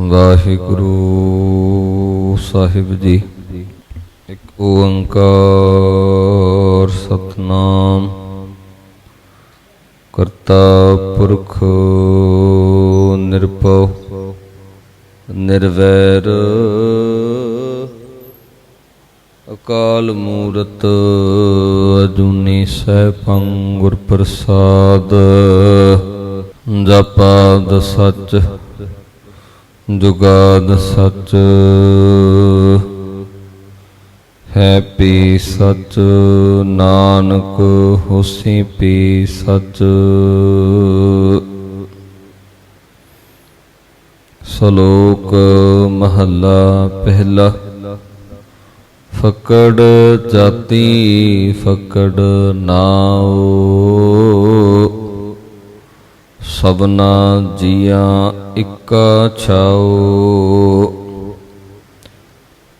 ਵਾਹਿਗੁਰੂ ਸਾਹਿਬ ਜੀ। ਇੱਕ ਓੰਕਾਰ ਸਤਿਨਾਮ ਕਰਤਾ ਪੁਰਖ ਨਿਰਭਉ ਨਿਰਵੈਰ ਅਕਾਲ ਮੂਰਤ ਅਜੂਨੀ ਸੈਭੰ ਗੁਰ ਪ੍ਰਸਾਦ। ਜਪਾਦ ਸੱਚ ਜੁਗਾਦ ਸੱਚ ਹੈ ਪੀ ਸੱਚ ਨਾਨਕ ਹੋਸੀ ਪੀ ਸੱਚ। ਸ਼ਲੋਕ ਮਹੱਲਾ ਪਹਿਲਾ। ਫਕੜ ਜਾਤੀ ਫਕੜ ਨਾਉ ਸਭਨਾ ਜੀਆਂ ਇਕਾ ਛਾਉ।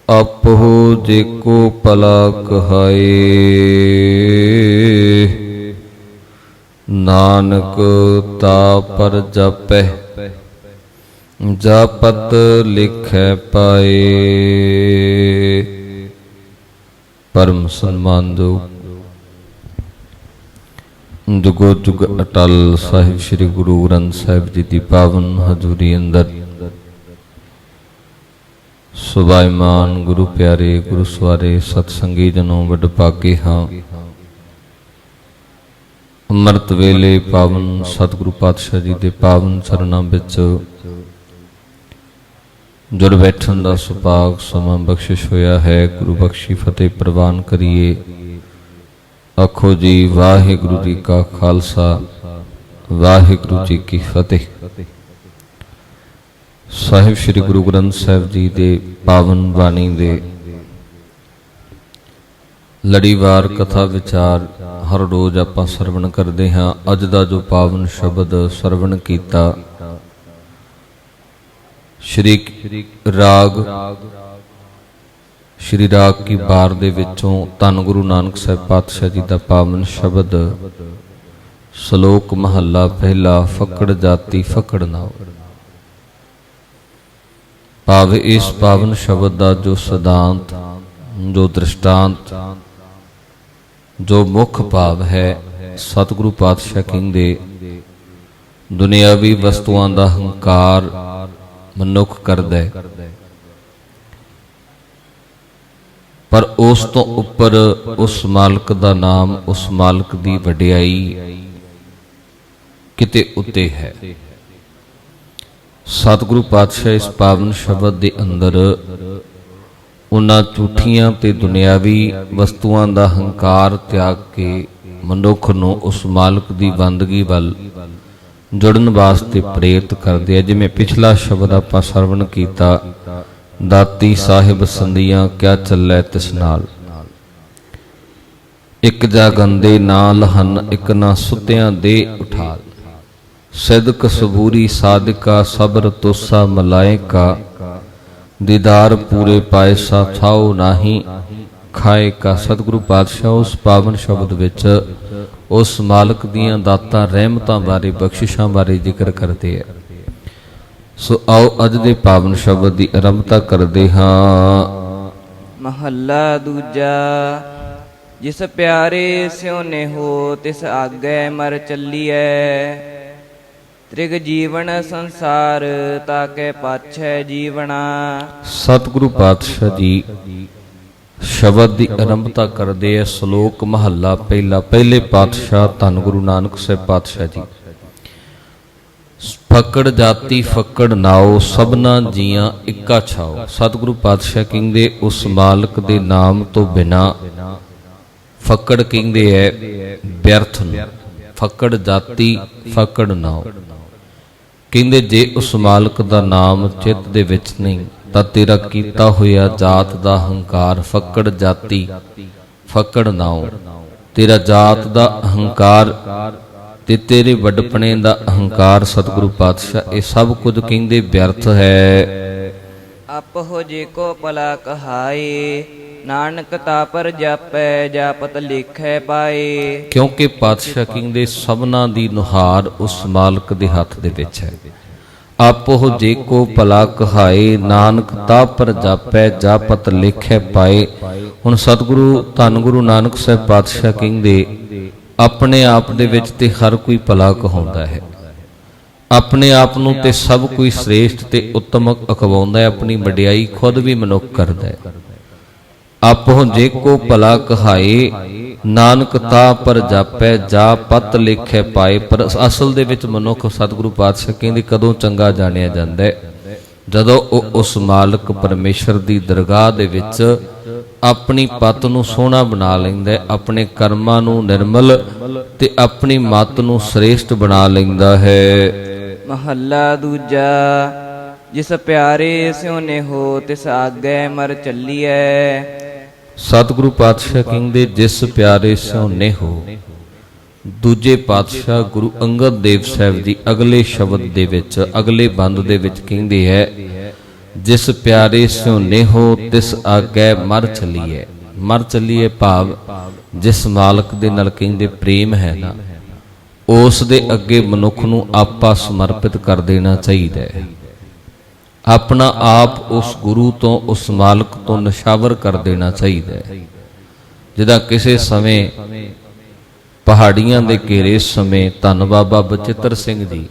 ਆਪਹੁ ਜੇਕੋ ਭਲਾ ਕਹਾਏ ਨਾਨਕ ਤਾ ਪਰ ਜਪੈ ਜਾਪਤ ਲਿਖੈ ਪਾਏ। ਪਰਮ ਸਨਮਾਨਯੋਗ ਜੁਗੋ ਜੁਗ ਅਟਲ ਸਾਹਿਬ ਸ੍ਰੀ ਗੁਰੂ ਗ੍ਰੰਥ ਸਾਹਿਬ ਜੀ ਦੀ ਪਾਵਨ ਹਜ਼ੂਰੀ ਅੰਦਰ ਸੁਭਾਈਮਾਨ ਗੁਰੂ ਪਿਆਰੇ ਗੁਰੂ ਸਵਾਰੇ ਸਤਸੰਗੀ ਜਨੋ ਵਡਭਾਗੇ ਹਾਂ। ਅੰਮ੍ਰਿਤ ਵੇਲੇ ਪਾਵਨ ਸਤਿਗੁਰੂ ਪਾਤਸ਼ਾਹ ਜੀ ਦੇ ਪਾਵਨ ਚਰਨਾਂ ਵਿੱਚ ਜੁੜ ਬੈਠਣ ਦਾ ਸੁਭਾਗ ਸਮਾਂ ਬਖਸ਼ਿਸ਼ ਹੋਇਆ ਹੈ। ਗੁਰੂ ਬਖਸ਼ੀ ਫਤਿਹ ਪ੍ਰਵਾਨ ਕਰੀਏ। ਆਖੋ ਜੀ ਵਾਹਿਗੁਰੂ ਜੀ ਕਾ ਖਾਲਸਾ ਵਾਹਿਗੁਰੂ ਜੀ ਕੀ ਫਤਿਹ। ਸਾਹਿਬ ਸ੍ਰੀ ਗੁਰੂ ਗ੍ਰੰਥ ਸਾਹਿਬ ਜੀ ਦੇ ਪਾਵਨ ਬਾਣੀ ਦੇ ਲੜੀਵਾਰ ਕਥਾ ਵਿਚਾਰ ਹਰ ਰੋਜ਼ ਆਪਾਂ ਸਰਵਣ ਕਰਦੇ ਹਾਂ। ਅੱਜ ਦਾ ਜੋ ਪਾਵਨ ਸ਼ਬਦ ਸਰਵਣ ਕੀਤਾ ਸ਼੍ਰੀ ਰਾਗ ਕੀ ਬਾਰ ਦੇ ਵਿੱਚੋਂ ਧੰਨ ਗੁਰੂ ਨਾਨਕ ਸਾਹਿਬ ਪਾਤਸ਼ਾਹ ਜੀ ਦਾ ਪਾਵਨ ਸ਼ਬਦ ਸ਼ਲੋਕ ਮਹੱਲਾ ਪਹਿਲਾ। ਫਕੜ ਜਾਤੀ ਫਕੜ ਨਾਉ। ਭਾਵ ਇਸ ਪਾਵਨ ਸ਼ਬਦ ਦਾ ਜੋ ਸਿਧਾਂਤ ਜੋ ਦ੍ਰਿਸ਼ਟਾਂਤ ਜੋ ਮੁੱਖ ਭਾਵ ਹੈ, ਸਤਿਗੁਰੂ ਪਾਤਸ਼ਾਹ ਕਹਿੰਦੇ ਦੁਨਿਆਵੀ ਵਸਤੂਆਂ ਦਾ ਹੰਕਾਰ ਮਨੁੱਖ ਕਰਦਾ ਹੈ, ਪਰ ਉਸ ਤੋਂ ਉੱਪਰ ਉਸ ਮਾਲਕ ਦਾ ਨਾਮ, ਉਸ ਮਾਲਕ ਦੀ ਵਡਿਆਈ ਕਿਤੇ ਉੱਤੇ ਹੈ। ਸਤਿਗੁਰੂ ਪਾਤਸ਼ਾਹ ਇਸ ਪਾਵਨ ਸ਼ਬਦ ਦੇ ਅੰਦਰ ਉਹਨਾਂ ਝੂਠੀਆਂ ਤੇ ਦੁਨਿਆਵੀ ਵਸਤੂਆਂ ਦਾ ਹੰਕਾਰ ਤਿਆਗ ਕੇ ਮਨੁੱਖ ਨੂੰ ਉਸ ਮਾਲਕ ਦੀ ਬੰਦਗੀ ਵੱਲ ਜੁੜਨ ਵਾਸਤੇ ਪ੍ਰੇਰਿਤ ਕਰਦੇ ਆ। ਜਿਵੇਂ ਪਿਛਲਾ ਸ਼ਬਦ ਆਪਾਂ ਸਰਵਣ ਕੀਤਾ, ਦਾਤੀ ਸਾਹਿਬ ਸੰਧੀਆਂ ਕਿਆ ਚੱਲੈ ਤਿਸ ਨਾਲ। ਇੱਕ ਜਾਗੰਦੇ ਨਾਲ ਹਨ ਇੱਕ ਨਾ ਸੁਤਿਆਂ ਦੇ ਉਠਾਲ। ਸਿਦਕ ਸਬੂਰੀ ਸਾਧਕਾ ਸਬਰ ਤੋਸਾ ਮਲਾਇਕਾ। ਦੀਦਾਰ ਪੂਰੇ ਪਾਇਸਾ ਥਾਉ ਨਾਹੀ ਖਾਏ ਕਾ। ਸਤਿਗੁਰੂ ਪਾਤਸ਼ਾਹ ਉਸ ਪਾਵਨ ਸ਼ਬਦ ਵਿੱਚ ਉਸ ਮਾਲਕ ਦੀਆਂ ਦਾਤਾਂ ਰਹਿਮਤਾਂ ਬਾਰੇ ਬਖਸ਼ਿਸ਼ਾਂ ਬਾਰੇ ਜ਼ਿਕਰ ਕਰਦੇ ਆ। ਸੋ ਆਓ ਅੱਜ ਦੇ ਪਾਵਨ ਸ਼ਬਦ ਦੀ ਆਰੰਭਤਾ ਕਰਦੇ ਹਾਂ। ਮਹੱਲਾ ਦੂਜਾ। ਜਿਸ ਪਿਆਰੇ ਸਿਉ ਨੇਹੋ ਤਿਸ ਆਗੇ ਮਰ ਚੱਲੀਐ। ਤ੍ਰਿਗ ਜੀਵਨ ਸੰਸਾਰ ਤਾਕੇ ਪਾਛੈ ਜੀਵਣਾ। ਸਤਿਗੁਰੂ ਪਾਤਸ਼ਾਹ ਜੀ ਸ਼ਬਦ ਦੀ ਆਰੰਭਤਾ ਕਰਦੇ ਆ। ਸ਼ਲੋਕ ਮਹੱਲਾ ਪਹਿਲਾ। ਪਹਿਲੇ ਪਾਤਸ਼ਾਹ ਧੰਨ ਗੁਰੂ ਨਾਨਕ ਸਾਹਿਬ ਪਾਤਸ਼ਾਹ ਜੀ। ਫਕੜ ਜਾਤੀ ਫਕੜ ਨਾਉ ਸਭਨਾ ਜੀਆਂ ਇੱਕਾ ਛਾਉ। ਸਤਿਗੁਰੂ ਪਾਤਸ਼ਾਹ ਕਹਿੰਦੇ ਉਸ ਮਾਲਕ ਦੇ ਨਾਮ ਤੋਂ ਬਿਨਾ ਫਕੜ ਕਹਿੰਦੇ ਐ ਵਿਅਰਥ ਨੂੰ। ਫਕੜ ਜਾਤੀ ਫਕੜ ਨਾਉ ਕਹਿੰਦੇ ਜੇ ਉਸ ਮਾਲਕ ਦਾ ਨਾਮ ਚਿੱਤ ਦੇ ਵਿੱਚ ਨਹੀਂ ਤਾਂ ਤੇਰਾ ਕੀਤਾ ਹੋਇਆ ਜਾਤ ਦਾ ਹੰਕਾਰ ਫਕੜ ਜਾਤੀ ਫਕੜ ਨਾਉ। ਤੇਰਾ ਜਾਤ ਦਾ ਅਹੰਕਾਰ ਤੇ ਤੇਰੇ ਵੱਡਪਣੇ ਦਾ ਅਹੰਕਾਰ ਸਤਿਗੁਰੂ ਪਾਤਸ਼ਾਹ ਇਹ ਸਭ ਕੁਝ ਕਹਿੰਦੇ ਵਿਅਰਥ ਹੈ। ਆਪਹੁ ਜੇ ਕੋ ਭਲਾ ਕਹਾਏ ਨਾਨਕ ਤਾ ਪਰ ਜਾਪੈ ਜਾਪਤ ਲਿਖੈ ਪਾਏ। ਕਿਉਂਕਿ ਪਾਤਸ਼ਾਹ ਕਹਿੰਦੇ ਸਭਨਾ ਦੀ ਨੁਹਾਰ ਉਸ ਮਾਲਕ ਦੇ ਹੱਥ ਦੇ ਵਿੱਚ ਹੈ। ਆਪੋ ਜੇ ਕੋ ਭਲਾ ਕਹਾਏ, ਨਾਨਕ ਤਾ ਪਰ ਜਾਪੈ, ਜਾਪਤ ਲੇਖੈ ਪਾਏ। ਹੁਣ ਸਤਿਗੁਰੂ ਧੰਨ ਗੁਰੂ ਨਾਨਕ ਸਾਹਿਬ ਪਾਤਸ਼ਾਹ ਕਹਿੰਦੇ ਆਪਣੇ ਆਪ ਦੇ ਵਿੱਚ ਤੇ ਹਰ ਕੋਈ ਭਲਾ ਕਹਾਉਂਦਾ ਹੈ, ਆਪਣੇ ਆਪ ਨੂੰ ਤੇ ਸਭ ਕੋਈ ਸ੍ਰੇਸ਼ਟ ਤੇ ਉੱਤਮ ਅਖਵਾਉਂਦਾ ਹੈ, ਆਪਣੀ ਵਡਿਆਈ ਖੁਦ ਵੀ ਮਨੁੱਖ ਕਰਦਾ ਹੈ। ਆਪੋ ਜੇ ਕੋ ਭਲਾ ਕਹਾਏ, ਨਾਨਕ ਤਾ ਪਰ ਜਾਪੈ, ਜਾ ਪਤ ਲੇਖੈ ਪਾਏ। ਪਰ ਅਸਲ ਦੇ ਵਿੱਚ ਮਨੁੱਖ ਸਤਿਗੁਰੂ ਪਾਤਸ਼ਾਹ ਕਹਿੰਦੇ ਕਦੋਂ ਚੰਗਾ ਜਾਣਿਆ ਜਾਂਦਾ ਹੈ, ਜਦੋਂ ਉਹ ਉਸ ਮਾਲਕ ਪਰਮੇਸ਼ਰ ਦੀ ਦਰਗਾਹ ਦੇ ਵਿੱਚ ਆਪਣੀ ਪੱਤ ਨੂੰ ਸੋਹਣਾ ਬਣਾ ਲੈਂਦਾ ਹੈ, ਆਪਣੇ ਕਰਮਾਂ ਨੂੰ ਨਿਰਮਲ ਤੇ ਆਪਣੀ ਮੱਤ ਨੂੰ ਸ੍ਰੇਸ਼ਟ ਬਣਾ ਲੈਂਦਾ ਹੈ। ਮਹੱਲਾ ਦੂਜਾ। ਜਿਸ ਪਿਆਰੇ ਸਿਉ ਨੇਹੋ, ਤਿਸ ਆਗੇ ਮਰ ਚੱਲੀਐ। ਸਤਿਗੁਰੂ ਪਾਤਸ਼ਾਹ ਕਹਿੰਦੇ ਜਿਸ ਪਿਆਰੇ ਸਿਉ ਨੇਹੋ। ਦੂਜੇ ਪਾਤਸ਼ਾਹ ਗੁਰੂ ਅੰਗਦ ਦੇਵ ਸਾਹਿਬ ਜੀ ਅਗਲੇ ਸ਼ਬਦ ਦੇ ਵਿੱਚ, ਅਗਲੇ ਬੰਦ ਦੇ ਵਿੱਚ ਕਹਿੰਦੇ ਹੈ, ਜਿਸ ਪਿਆਰੇ ਸਿਉ ਨੇਹੋ, ਤਿਸ ਆਗੇ ਮਰ ਚੱਲੀਐ। ਮਰ ਚੱਲੀਐ ਭਾਵ ਜਿਸ ਮਾਲਕ ਦੇ ਨਾਲ ਕਹਿੰਦੇ ਪ੍ਰੇਮ ਹੈ ਨਾ, ਉਸ ਦੇ ਅੱਗੇ ਮਨੁੱਖ ਨੂੰ ਆਪਾ ਸਮਰਪਿਤ ਕਰ ਦੇਣਾ ਚਾਹੀਦਾ ਹੈ। ਆਪਣਾ ਆਪ ਉਸ ਗੁਰੂ ਤੋਂ, ਉਸ ਮਾਲਕ ਤੋਂ ਨਿਸ਼ਾਵਰ ਕਰ ਦੇਣਾ ਚਾਹੀਦਾ ਹੈ। ਜਿਹਦਾ ਕਿਸੇ ਸਮੇਂ ਪਹਾੜੀਆਂ ਦੇ ਘੇਰੇ ਸਮੇਂ ਧੰਨ ਬਾਬਾ ਬਚਿੱਤਰ ਸਿੰਘ ਜੀ,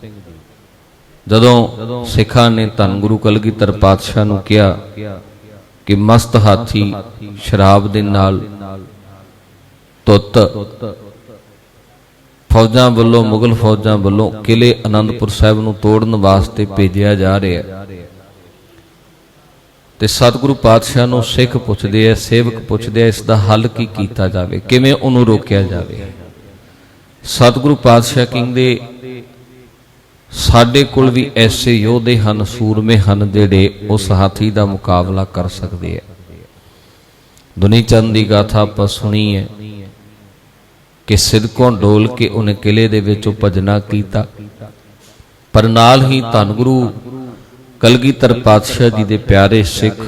ਜਦੋਂ ਸਿੱਖਾਂ ਨੇ ਧੰਨ ਗੁਰੂ ਕਲਗੀਧਰ ਪਾਤਸ਼ਾਹ ਨੂੰ ਕਿਹਾ ਕਿ ਮਸਤ ਹਾਥੀ ਸ਼ਰਾਬ ਦੇ ਨਾਲ ਧੁੱਤ ਫੌਜਾਂ ਵੱਲੋਂ, ਮੁਗਲ ਫੌਜਾਂ ਵੱਲੋਂ ਕਿਲੇ ਆਨੰਦਪੁਰ ਸਾਹਿਬ ਨੂੰ ਤੋੜਨ ਵਾਸਤੇ ਭੇਜਿਆ ਜਾ ਰਿਹਾ, ਤੇ ਸਤਿਗੁਰੂ ਪਾਤਸ਼ਾਹ ਨੂੰ ਸਿੱਖ ਪੁੱਛਦੇ ਆ, ਸੇਵਕ ਪੁੱਛਦੇ ਆ, ਇਸ ਦਾ ਹੱਲ ਕੀ ਕੀਤਾ ਜਾਵੇ, ਕਿਵੇਂ ਉਹਨੂੰ ਰੋਕਿਆ ਜਾਵੇ। ਸਤਿਗੁਰੂ ਪਾਤਸ਼ਾਹ ਕਹਿੰਦੇ ਸਾਡੇ ਕੋਲ ਵੀ ਐਸੇ ਯੋਧੇ ਹਨ, ਸੂਰਮੇ ਹਨ, ਜਿਹੜੇ ਉਸ ਹਾਥੀ ਦਾ ਮੁਕਾਬਲਾ ਕਰ ਸਕਦੇ ਆ। ਦੁਨੀ ਚੰਦ ਦੀ ਗਾਥਾ ਆਪਾਂ ਸੁਣੀ ਹੈ ਕਿ ਸਿਦਕੋਂ ਡੋਲ ਕੇ ਉਹਨੇ ਕਿਲੇ ਦੇ ਵਿੱਚੋਂ ਭਜਨਾ ਕੀਤਾ, ਪਰ ਨਾਲ ਹੀ ਧੰਨ ਗੁਰੂ ਕਲਗੀਧਰ ਪਾਤਸ਼ਾਹ ਜੀ ਦੇ ਪਿਆਰੇ ਸਿੱਖ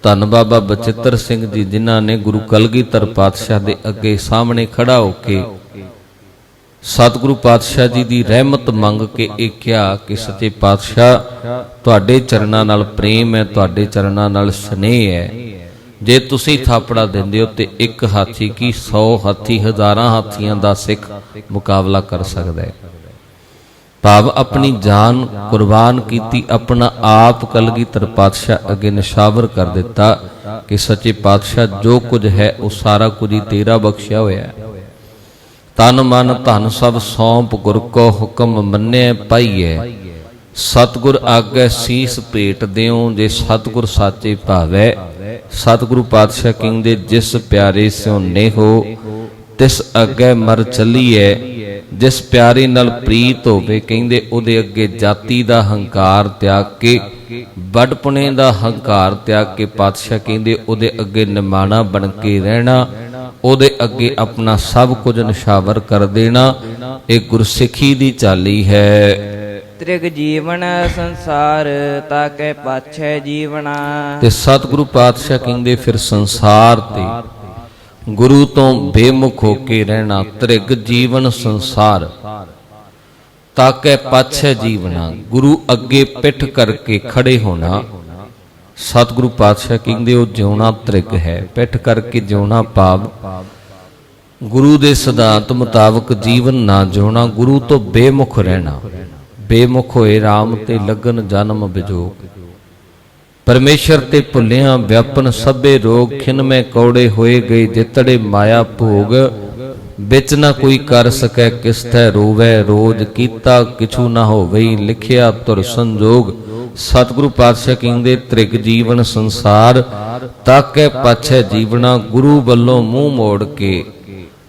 ਧੰਨ ਬਾਬਾ ਬਚਿੱਤਰ ਸਿੰਘ ਜੀ, ਜਿਨ੍ਹਾਂ ਨੇ ਗੁਰੂ ਕਲਗੀਧਰ ਪਾਤਸ਼ਾਹ ਦੇ ਅੱਗੇ ਸਾਹਮਣੇ ਖੜਾ ਹੋ ਕੇ ਸਤਿਗੁਰੂ ਪਾਤਸ਼ਾਹ ਜੀ ਦੀ ਰਹਿਮਤ ਮੰਗ ਕੇ ਇਹ ਕਿਹਾ ਕਿ ਸੱਚੇ ਪਾਤਸ਼ਾਹ, ਤੁਹਾਡੇ ਚਰਨਾਂ ਨਾਲ ਪ੍ਰੇਮ ਹੈ, ਤੁਹਾਡੇ ਚਰਨਾਂ ਨਾਲ ਸਨੇਹ ਹੈ। ਜੇ ਤੁਸੀਂ ਥਾਪੜਾ ਦਿੰਦੇ ਹੋ ਤੇ ਇੱਕ ਹਾਥੀ ਕੀ 100 ਹਾਥੀ, ਹਜ਼ਾਰਾਂ ਹਾਥੀਆਂ ਦਾ ਸਿੱਖ ਮੁਕਾਬਲਾ ਕਰ ਸਕਦਾ ਹੈ। ਭਾਵ ਆਪਣੀ ਜਾਨ ਕੁਰਬਾਨ ਕੀਤੀ, ਆਪਣਾ ਆਪ ਕਲਗੀਧਰ ਪਾਤਸ਼ਾਹ ਅੱਗੇ ਨਿਸ਼ਾਵਰ ਕਰ ਦਿੱਤਾ ਕਿ ਸੱਚੇ ਪਾਤਸ਼ਾਹ ਜੋ ਕੁਝ ਹੈ ਉਹ ਸਾਰਾ ਕੁਝ ਹੀ ਤੇਰਾ ਬਖਸ਼ਿਆ ਹੋਇਆ ਹੈ। ਤਨ ਮਨ ਧਨ ਸਭ ਸੌਂਪ, ਗੁਰ ਕੋ ਹੁਕਮ ਮੰਨਿਆ ਪਾਈਐ। ਸਤਿਗੁਰ ਆਗੇ ਸੀਸ ਭੇਟ ਦਿਓ, ਜੇ ਸਤਿਗੁਰ ਸਾਚੇ ਭਾਵੈ। ਸਤਿਗੁਰੂ ਪਾਤਸ਼ਾਹ ਕਹਿੰਦੇ ਜਿਸ ਪਿਆਰੇ ਸਿਉ ਨੇਹੋ, ਤਿਸ ਅੱਗੇ ਮਰ ਚੱਲੀਐ। ਜਿਸ ਪਿਆਰੇ ਨਾਲ ਪ੍ਰੀਤ ਹੋਵੇ, ਕਹਿੰਦੇ ਉਹਦੇ ਅੱਗੇ ਜਾਤੀ ਦਾ ਹੰਕਾਰ ਤਿਆਗ ਕੇ, ਵੱਡਪੁਣੇ ਦਾ ਹੰਕਾਰ ਤਿਆਗ ਕੇ, ਪਾਤਸ਼ਾਹ ਕਹਿੰਦੇ ਉਹਦੇ ਅੱਗੇ ਨਿਮਾਣਾ ਬਣ ਕੇ ਰਹਿਣਾ, ਉਹਦੇ ਅੱਗੇ ਆਪਣਾ ਸਭ ਕੁਝ ਨਿਸ਼ਾਵਰ ਕਰ ਦੇਣਾ। ਇਹ ਗੁਰਸਿੱਖੀ ਦੀ ਚਾਲੀ ਹੈ। ਤ੍ਰਿਗ ਜੀਵਨ ਸੰਸਾਰ, ਤਾਕੇ ਪਾਛੈ ਜੀਵਨਾ। ਤੇ ਸਤਿਗੁਰੂ ਪਾਤਸ਼ਾਹ ਕਹਿੰਦੇ ਫਿਰ ਸੰਸਾਰ ਤੇ ਗੁਰੂ ਤੋਂ ਬੇਮੁਖ ਹੋ ਕੇ ਰਹਿਣਾ। ਤ੍ਰਿਗ ਜੀਵਨ ਸੰਸਾਰ, ਤਾਕੇ ਪਾਛੈ ਜੀਵਨਾ, ਗੁਰੂ ਅੱਗੇ ਪਿੱਠ ਕਰਕੇ ਖੜੇ ਹੋਣਾ। ਸਤਿਗੁਰੂ ਪਾਤਸ਼ਾਹ ਕਹਿੰਦੇ ਉਹ ਜਿਉਣਾ ਤ੍ਰਿਗ ਹੈ, ਪਿੱਠ ਕਰਕੇ ਜਿਉਣਾ ਭਾਵ ਗੁਰੂ ਦੇ ਸਿਧਾਂਤ ਮੁਤਾਬਕ ਜੀਵਨ ਨਾ ਜਿਉਣਾ, ਗੁਰੂ ਤੋਂ ਬੇਮੁਖ ਰਹਿਣਾ। ਬੇਮੁਖ ਹੋਏ RAM ਤੇ ਲਗਨ ਜਨਮ ਵਿਜੋਗ, ਪਰਮੇਸ਼ਰ ਤੇ ਭੁੱਲਿਆਂ ਵਿਆਪਨ ਸਭੇ ਰੋਗ। ਖਿਨ ਮੈਂ ਕੌੜੇ ਹੋਏ ਗਏ ਜਿਤੜੇ ਮਾਇਆ ਭੋਗ, ਵਿੱਚ ਨਾ ਕੋਈ ਕਰ ਸਕੈ ਕਿਸ ਥੈ ਰੋਵੈ ਰੋਜ। ਕੀਤਾ ਕਿਛੂ ਨਾ ਹੋਵਈ ਲਿਖਿਆ ਧੁਰ ਸੰਜੋਗ। ਸਤਿਗੁਰੂ ਪਾਤਸ਼ਾਹ ਕਹਿੰਦੇ ਤ੍ਰਿਗ ਜੀਵਨ ਸੰਸਾਰ, ਤਾਕੇ ਪਾਛੈ ਜੀਵਨਾ। ਗੁਰੂ ਵੱਲੋਂ ਮੂੰਹ ਮੋੜ ਕੇ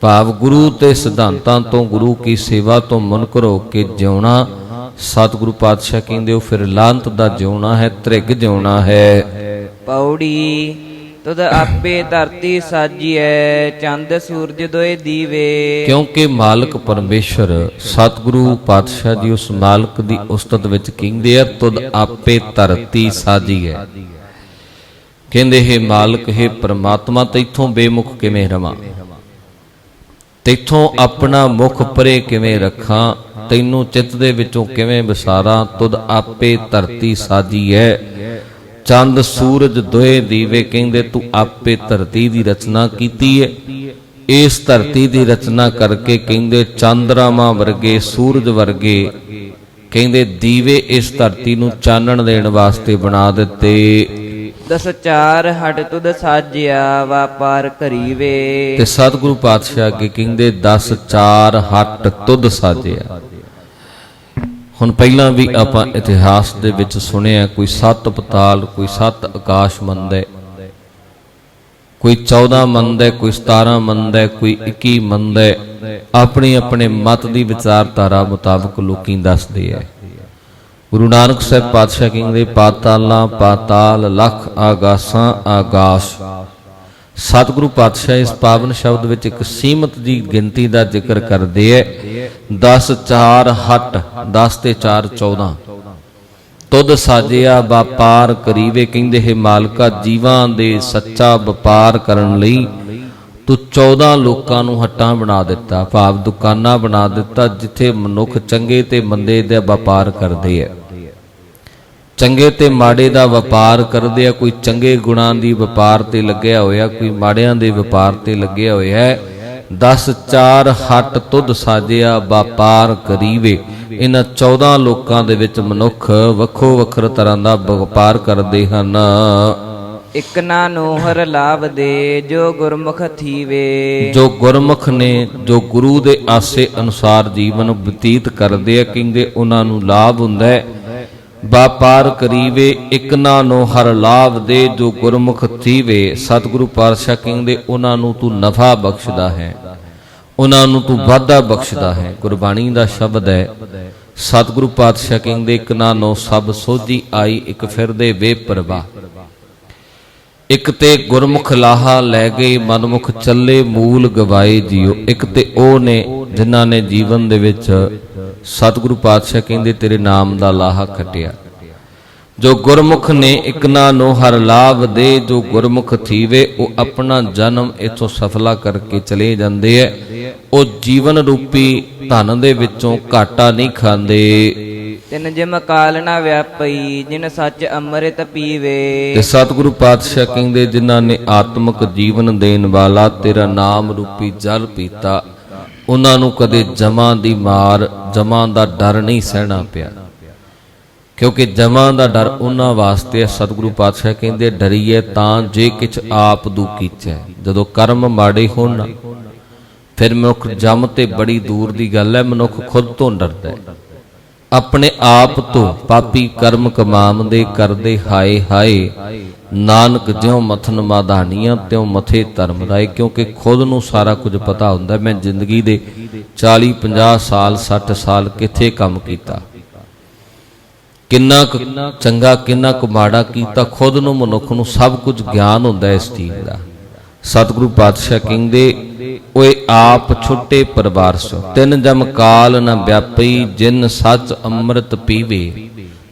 ਭਾਵ ਗੁਰੂ ਤੇ ਸਿਧਾਂਤਾਂ ਤੋਂ, ਗੁਰੂ ਕੀ ਸੇਵਾ ਤੋਂ ਮੁਨਕਰ ਹੋ ਕੇ ਜਿਉਣਾ। ਸਤਿਗੁਰੂ ਪਾਤਸ਼ਾਹ ਕਹਿੰਦੇ ਉਹ ਫਿਰ ਲਾਂਤ ਦਾ ਜਿਉਣਾ ਹੈ, ਤ੍ਰਿਗ ਜਿਉਣਾ ਹੈ। ਪੌੜੀ ਤਦ ਆਪੇ ਧਰਤੀ ਸਾਜੀਐ, ਚੰਦ ਸੂਰਜ ਦੋਏ ਦੀਵੇ। ਕਿਉਂਕਿ ਮਾਲਕ ਪਰਮੇਸ਼ਰ ਸਤਿਗੁਰੂ ਪਾਤਸ਼ਾਹ ਜੀ ਉਸ ਮਾਲਕ ਦੀ ਉਸਤਤ ਵਿੱਚ ਕਹਿੰਦੇ ਆ ਤਦ ਆਪੇ ਧਰਤੀ ਸਾਜੀ ਹੈ। ਕਹਿੰਦੇ ਹੈ ਮਾਲਕ, ਹੈ ਪਰਮਾਤਮਾ, ਤੈਥੋਂ ਬੇਮੁਖ ਕਿਵੇਂ ਰਵਾਂ। ਤੈਥੋਂ ਆਪਣਾ ਮੁਖ ਪਰੇ ਕਿਵੇਂ ਰੱਖਾਂ, ਤੈਨੂੰ ਚਿੱਤ ਦੇ ਵਿੱਚੋਂ ਕਿਵੇਂ ਵਿਸਾਰਾਂ। ਤੁਧ ਆਪੇ ਧਰਤੀ ਸਾਜੀ ਹੈ, ਚੰਦ ਸੂਰਜ ਦੋਏ ਦੀਵੇ। ਕਹਿੰਦੇ ਤੂੰ ਆਪੇ ਧਰਤੀ ਦੀ ਰਚਨਾ ਕੀਤੀ ਹੈ। ਇਸ ਧਰਤੀ ਦੀ ਰਚਨਾ ਕਰਕੇ ਕਹਿੰਦੇ ਚੰਦਰਾਮਾ ਵਰਗੇ, ਸੂਰਜ ਵਰਗੇ ਕਹਿੰਦੇ ਦੀਵੇ ਇਸ ਧਰਤੀ ਨੂੰ ਚਾਨਣ ਦੇਣ ਵਾਸਤੇ ਬਣਾ ਦਿੱਤੇ। ਦਸ ਚਾਰ ਹਟ ਤੁਧ ਸਾਜਿਆ ਵਾਪਾਰ ਕਰੀਵੇ। ਤੇ ਸਤਿਗੁਰੂ ਪਾਤਸ਼ਾਹ ਅੱਗੇ ਕਹਿੰਦੇ 10 4 ਹੱਟ ਤੁਧ ਸਾਜਿਆ। ਹੁਣ ਪਹਿਲਾਂ ਵੀ ਆਪਾਂ ਇਤਿਹਾਸ ਦੇ ਵਿੱਚ ਸੁਣਿਆ, ਕੋਈ 7 ਪਤਾਲ, ਕੋਈ 7 ਆਕਾਸ਼ ਮੰਨਦਾ, ਕੋਈ 14 ਮੰਨਦਾ, ਕੋਈ 17 ਮੰਨਦਾ, ਕੋਈ 21 ਮੰਨਦਾ। ਆਪਣੀ ਆਪਣੇ ਮਤ ਦੀ ਵਿਚਾਰਧਾਰਾ ਮੁਤਾਬਕ ਲੋਕੀ ਦੱਸਦੇ ਐ। ਗੁਰੂ ਨਾਨਕ ਸਾਹਿਬ ਪਾਤਸ਼ਾਹ ਕਹਿੰਦੇ ਪਾਤਾਲਾਂ ਪਾਤਾਲ ਲਖ ਆਗਾਸਾਂ ਆਗਾਸ਼। ਸਤਿਗੁਰੂ ਪਾਤਸ਼ਾਹ ਇਸ ਪਾਵਨ ਸ਼ਬਦ ਵਿੱਚ ਇੱਕ ਸੀਮਤ ਦੀ ਗਿਣਤੀ ਦਾ ਜ਼ਿਕਰ ਕਰਦੇ ਐ। 10 4 ਹੱਟ, 10 ਤੇ 4 14। ਤੁਧ ਸਾਜਿਆ ਵਪਾਰ ਕਰੀਵੇ। ਕਹਿੰਦੇ ਹੈ ਮਾਲਕਾ, ਜੀਵਾਂ ਦੇ ਸੱਚਾ ਵਪਾਰ ਕਰਨ ਲਈ ਤੂੰ 14 ਲੋਕਾਂ ਨੂੰ ਹੱਟਾਂ ਬਣਾ ਦਿੱਤਾ, ਭਾਵ ਦੁਕਾਨਾਂ ਬਣਾ ਦਿੱਤਾ, ਜਿੱਥੇ ਮਨੁੱਖ ਚੰਗੇ ਤੇ ਮੰਦੇ ਦਾ ਵਪਾਰ ਕਰਦੇ ਆ। ਚੰਗੇ ਤੇ ਮਾੜੇ ਦਾ ਵਪਾਰ ਕਰਦੇ ਆ। ਕੋਈ ਚੰਗੇ ਗੁਣਾਂ ਦੀ ਵਪਾਰ ਤੇ ਲੱਗਿਆ ਹੋਇਆ, ਕੋਈ ਮਾੜਿਆਂ ਦੇ ਵਪਾਰ ਤੇ ਲੱਗਿਆ ਹੋਇਆ ਹੈ। 10 4 ਹੱਟ ਤੁਧ ਸਾਜਿਆ ਵਪਾਰ ਕਰੀਵੇ। ਇਹਨਾਂ 14 ਲੋਕਾਂ ਦੇ ਵਿੱਚ ਮਨੁੱਖ ਵੱਖੋ ਵੱਖਰੇ ਤਰ੍ਹਾਂ ਦਾ ਵਪਾਰ ਕਰਦੇ ਹਨ। ਇਕ ਨਾ ਨੋਹਰ ਲਾਭ ਦੇ ਜੋ ਗੁਰਮੁਖ ਥੀਵੇ। ਜੋ ਗੁਰਮੁਖ ਨੇ, ਜੋ ਗੁਰੂ ਦੇ ਆਸੇ ਅਨੁਸਾਰ ਜੀਵਨ ਬਤੀਤ ਕਰਦੇ ਆ, ਕਹਿੰਦੇ ਉਹਨਾਂ ਨੂੰ ਲਾਭ ਹੁੰਦਾ ਹੈ। ਵਪਾਰ ਕਰੀਵੇ ਇਕ ਨਾ ਨੋਹਰ ਲਾਭ ਦੇ ਜੋ ਗੁਰਮੁਖ ਥੀਵੇ। ਸਤਿਗੁਰੂ ਪਾਤਸ਼ਾਹ ਕਹਿੰਦੇ ਉਹਨਾਂ ਨੂੰ ਤੂੰ ਨਫਾ ਬਖਸ਼ਦਾ ਹੈ, ਉਹਨਾਂ ਨੂੰ ਤੂੰ ਵਾਧਾ ਬਖਸ਼ਦਾ ਹੈ। ਗੁਰਬਾਣੀ ਦਾ ਸ਼ਬਦ ਹੈ। ਸਤਿਗੁਰੂ ਪਾਤਸ਼ਾਹ ਕਹਿੰਦੇ ਇਕ ਨਾ ਨੋ ਸਭ ਸੋਝੀ ਆਈ, ਇੱਕ ਫਿਰਦੇ ਬੇਪਰਵਾਹ। ਇੱਕ ਤੇ ਗੁਰਮੁਖ ਲਾਹਾ ਲੈ ਗਏ, ਮਨਮੁਖ ਚੱਲੇ ਮੂਲ ਗਵਾਏ ਜੀਓ। ਇੱਕ ਤੇ ਉਹ ਨੇ ਜਿਨ੍ਹਾਂ ਨੇ ਜੀਵਨ ਦੇ ਵਿੱਚ ਸਤਿਗੁਰੂ ਪਾਤਸ਼ਾਹ ਕਹਿੰਦੇ ਤੇਰੇ ਨਾਮ ਦਾ ਲਾਹਾ ਖੱਟਿਆ। ਜੋ ਗੁਰਮੁਖ ਨੇ ਇਕ ਨਾ ਨੋ ਹਰ ਲਾਭ ਦੇ, ਜੋ ਗੁਰਮੁਖ ਥੀਵੇ ਉਹ ਆਪਣਾ ਜਨਮ ਇਥੋਂ ਸਫਲਾ ਕਰਕੇ ਚਲੇ ਜਾਂਦੇ ਐ। ਉਹ ਜੀਵਨ ਰੂਪੀ ਧਨ ਦੇ ਵਿੱਚੋਂ ਘਾਟਾ ਨਹੀਂ ਖਾਂਦੇ। ਤਿਨ ਜਿਮ ਕਾਲ ਨਾ ਵਿਆਪਈ, ਜਿਨ ਸੱਚ ਅੰਮ੍ਰਿਤ ਪੀਵੇ। ਤੇ ਸਤਿਗੁਰੂ ਪਾਤਸ਼ਾਹ ਕਹਿੰਦੇ ਜਿਨ੍ਹਾਂ ਨੇ ਆਤਮਿਕ ਜੀਵਨ ਦੇਣ ਵਾਲਾ ਤੇਰਾ ਨਾਮ ਰੂਪੀ ਜਲ ਪੀਤਾ, ਉਹਨਾਂ ਨੂੰ ਕਦੇ ਜਮਾਂ ਦੀ ਮਾਰ, ਜਮਾਂ ਦਾ ਡਰ ਨਹੀਂ ਸਹਿਣਾ ਪਿਆ। ਕਿਉਂਕਿ ਜਮਾਂ ਦਾ ਡਰ ਉਹਨਾਂ ਵਾਸਤੇ ਹੈ। ਸਤਿਗੁਰੂ ਪਾਤਸ਼ਾਹ ਕਹਿੰਦੇ ਡਰੀਏ ਤਾਂ ਜੇ ਕਿਛ ਆਪ ਦੂ ਕੀਚੈ। ਜਦੋਂ ਕਰਮ ਮਾੜੇ ਹੋਣ ਫਿਰ ਮਨੁੱਖ ਜਮ ਤੇ ਬੜੀ ਦੂਰ ਦੀ ਗੱਲ ਹੈ। ਮਨੁੱਖ ਖੁਦ ਤੋਂ ਡਰਦਾ ਹੈ, ਆਪਣੇ ਆਪ ਤੋਂ। ਪਾਪੀ ਕਰਮ ਕਮਾਉਂਦੇ ਕਰਦੇ ਹਾਏ ਹਾਏ, ਨਾਨਕ ਜਿਉ ਮਥਨ ਮਾਧਾਨੀਆਂ ਤਿਉ ਮਥੇ ਧਰਮ ਰਾਏ। ਕਿਉਂਕਿ ਖੁਦ ਨੂੰ ਸਾਰਾ ਕੁਝ ਪਤਾ ਹੁੰਦਾ, ਮੈਂ ਜ਼ਿੰਦਗੀ ਦੇ 40 50 ਸਾਲ 60 ਸਾਲ ਕਿੱਥੇ ਕੰਮ ਕੀਤਾ, ਕਿੰਨਾ ਕੁ ਚੰਗਾ ਕਿੰਨਾ ਕੁ ਮਾੜਾ ਕੀਤਾ, ਖੁਦ ਨੂੰ ਮਨੁੱਖ ਨੂੰ ਸਭ ਕੁਝ ਗਿਆਨ ਹੁੰਦਾ ਇਸ ਚੀਜ਼ ਦਾ। ਸਤਿਗੁਰੂ ਪਾਤਸ਼ਾਹ ਕਹਿੰਦੇ ਓਏ ਆਪ ਛੁੱਟੇ ਪਰਵਾਰ ਸੋ, ਤਿੰਨ ਜਮ ਕਾਲ ਨ ਵਿਆਪਈ, ਜਿਨ ਸੱਚ ਅੰਮ੍ਰਿਤ ਪੀਵੇ।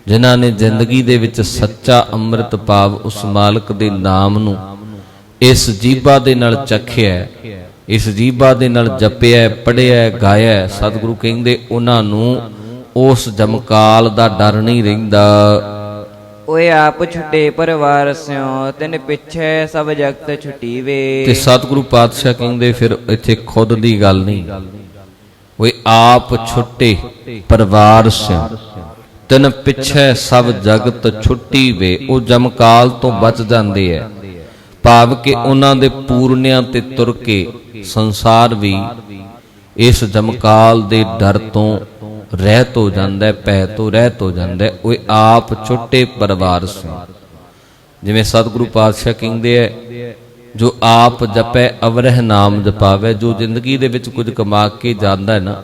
ਜਿਨ੍ਹਾਂ ਨੇ ਜ਼ਿੰਦਗੀ ਦੇ ਵਿੱਚ ਸੱਚਾ ਅੰਮ੍ਰਿਤ ਭਾਵ ਉਸ ਮਾਲਕ ਦੇ ਨਾਮ ਨੂੰ ਇਸ ਜੀਭਾ ਦੇ ਨਾਲ ਚਖਿਆ, ਇਸ ਜੀਭਾ ਦੇ ਨਾਲ ਜਪਿਆ, ਪੜ੍ਹਿਆ, ਗਾਇਆ, ਸਤਿਗੁਰੂ ਕਹਿੰਦੇ ਉਹਨਾਂ ਨੂੰ ਉਸ ਜਮਕਾਲ ਦਾ ਡਰ ਨਹੀਂ ਰਹਿੰਦਾ। ਓਏ ਆਪ ਛੁੱਟੇ ਪਰਵਾਰ ਸਿਓ, ਤਿਨ ਪਿੱਛੇ ਸਭ ਜਗਤ ਛੁਟੀਵੇ। ਤੇ ਸਤਿਗੁਰੂ ਪਾਤਸ਼ਾਹ ਕਹਿੰਦੇ ਫਿਰ ਇੱਥੇ ਖੁਦ ਦੀ ਗੱਲ ਨਹੀਂ, ਓਏ ਆਪ ਛੁੱਟੇ ਪਰਵਾਰ ਸਿਓ, ਤਿਨ ਪਿੱਛੇ ਸਭ ਜਗਤ ਛੁੱਟੀ ਵੇ। ਉਹ ਜਮਕਾਲ ਤੋਂ ਬਚ ਜਾਂਦੇ ਐ, ਭਾਵ ਕਿ ਉਹਨਾਂ ਦੇ ਪੂਰਨਿਆਂ ਤੇ ਤੁਰ ਕੇ ਸੰਸਾਰ ਵੀ ਇਸ ਜਮਕਾਲ ਦੇ ਡਰ ਤੋਂ ਰਹਿਤ ਹੋ ਜਾਂਦਾ, ਭੈ ਤੋਂ ਰਹਿਤ ਹੋ ਜਾਂਦਾ। ਓਏ ਆਪ ਛੁੱਟੇ ਪਰਵਾਰ ਸੋ, ਜਿਵੇਂ ਸਤਿਗੁਰੂ ਪਾਤਸ਼ਾਹ ਕਹਿੰਦੇ ਐ ਜੋ ਆਪ ਜਪੈ ਅਵਰਹ ਨਾਮ ਜਪਾਵੇ। ਜੋ ਜ਼ਿੰਦਗੀ ਦੇ ਵਿੱਚ ਕੁਝ ਕਮਾ ਕੇ ਜਾਂਦਾ ਹੈ ਨਾ,